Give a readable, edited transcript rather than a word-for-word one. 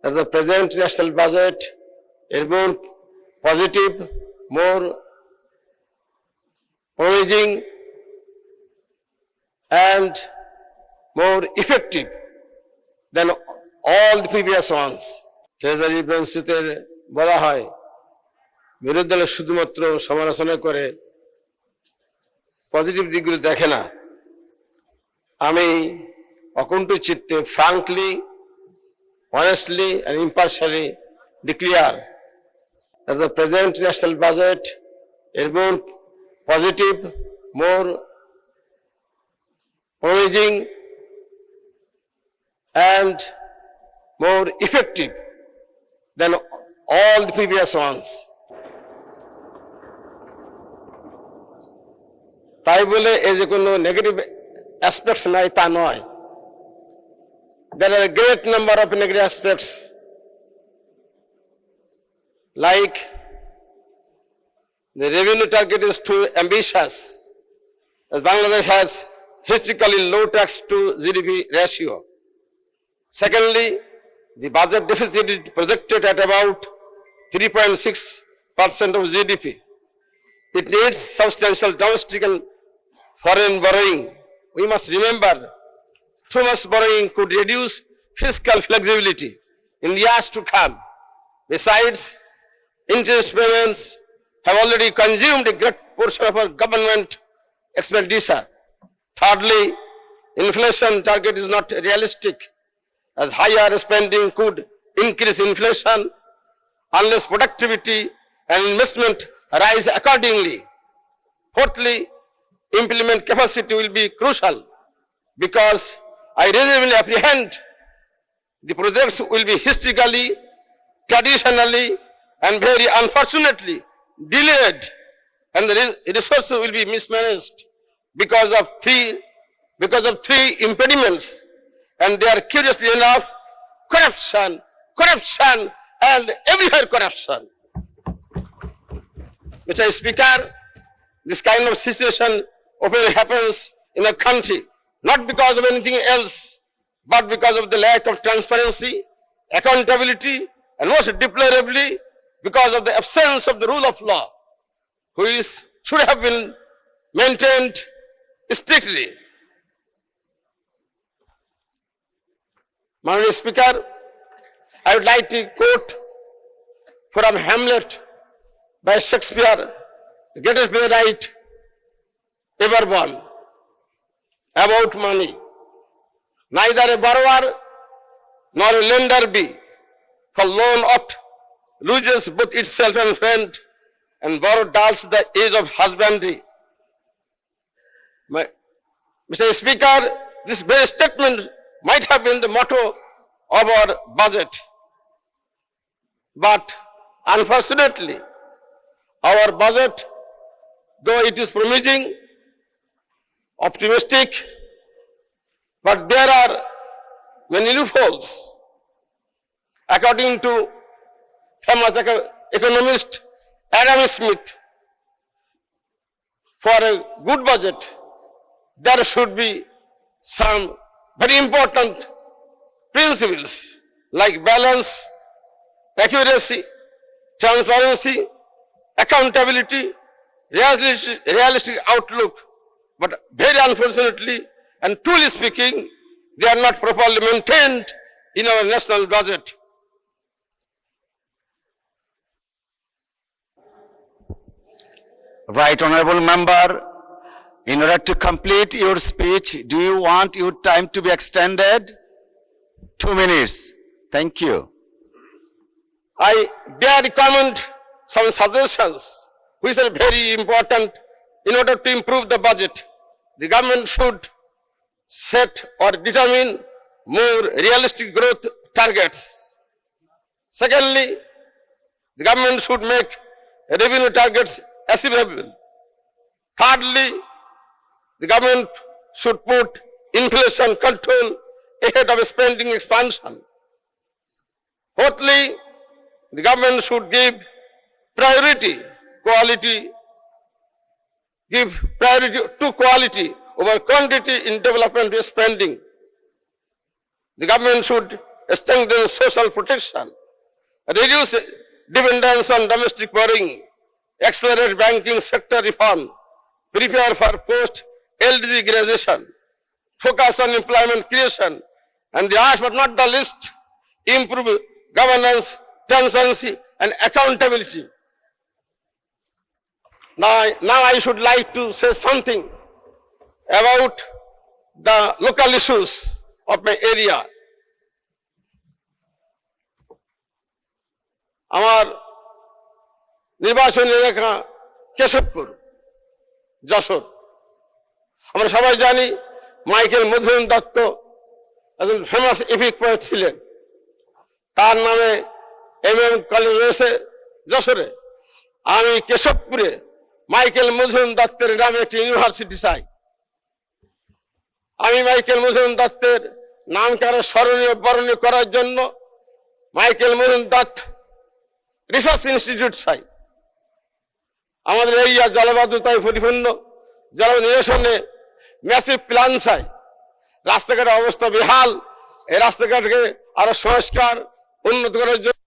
that the present national budget is more positive, more promising, and more effective than all the previous ones. Treasury Principal বলা হয় বিরোধী দল শুধুমাত্র সমালোচনা করে পজিটিভ দিকগুলো দেখে না। আমি অকুণ্ঠ চিত্তে frankly, honestly and impartially declare that the present national budget is more positive, more promising, and more effective than all the previous ones. তাই বলে এই যে কোনো নেগেটিভ অ্যাসপেক্টস নাই তা নয়। There are a great number of negative aspects, like the revenue target is too ambitious, as Bangladesh has historically low tax to GDP ratio. Secondly, the budget deficit is projected at about 3.6% of GDP. It needs substantial domestic and foreign borrowing. We must remember too much borrowing could reduce fiscal flexibility in the years to come. Besides, interest payments have already consumed a great portion of our government expenditure. Thirdly, inflation target is not realistic, as higher spending could increase inflation unless productivity and investment rise accordingly. Fourthly, implement capacity will be crucial, because I reasonably apprehend the projects will be historically, traditionally, and very unfortunately delayed, and the resources will be mismanaged because of three impediments, and they are curiously enough corruption, and everywhere corruption. Mr. Speaker, this kind of situation often happens in a country not because of anything else, but because of the lack of transparency, accountability, and most deplorably because of the absence of the rule of law, which should have been maintained strictly. Honorable Speaker, I would like to quote from Hamlet by Shakespeare, the greatest playwright ever born, about money. Neither a borrower nor a lender be, for loan oft loses both itself and friend, and borrow dulls the age of husbandry. Mr. Speaker, this very statement might have been the motto of our budget, but unfortunately, our budget, though it is promising, optimistic, but there are many loopholes. According to famous economist Adam Smith, for a good budget, there should be some very important principles like balance, accuracy, transparency, accountability, realistic outlook, but very unfortunately and truly speaking, they are not properly maintained in our national budget. Right, Honorable Member, in order to complete your speech, do you want your time to be extended? 2 minutes. Thank you. I dare recommend some suggestions which are very important in order to improve the budget. The government should set or determine more realistic growth targets. Secondly, the government should make revenue targets achievable. Thirdly, the government should put inflation control ahead of spending expansion. Fourthly, the government should give priority to quality over quantity in development spending. The government should strengthen social protection, reduce dependence on domestic borrowing, accelerate banking sector reform, prepare for post-LDC graduation, focus on employment creation, and last but not the least, improve governance, transparency, and accountability. Now I should like to say something about the local issues of my area. আমার নির্বাচনী এলাকা কেশবপুর, যশোর। আমরা সবাই জানি Michael Madhusudan Dutta একজন famous epic poet ছিলেন। তার নামে MM কলেজ রয়েছে যশোরে। আমি কেশবপুরে মাইকেল মধুসূদন দত্তের নামে একটি ইউনিভার্সিটি চাই। আমি মাইকেল মধুসূদন দত্তের নামকে স্মরণীয় বরণীয় করার জন্য Michael Madhusudan Dutta research institute চাই। আমাদের এই জলবদ্ধতায় পরিপূর্ণ, জল নিরসনে ম্যাসিভ প্ল্যান চাই। রাস্তাঘাটের অবস্থা বেহাল, এই রাস্তাঘাটকে আরো সংস্কার উন্নত করার জন্য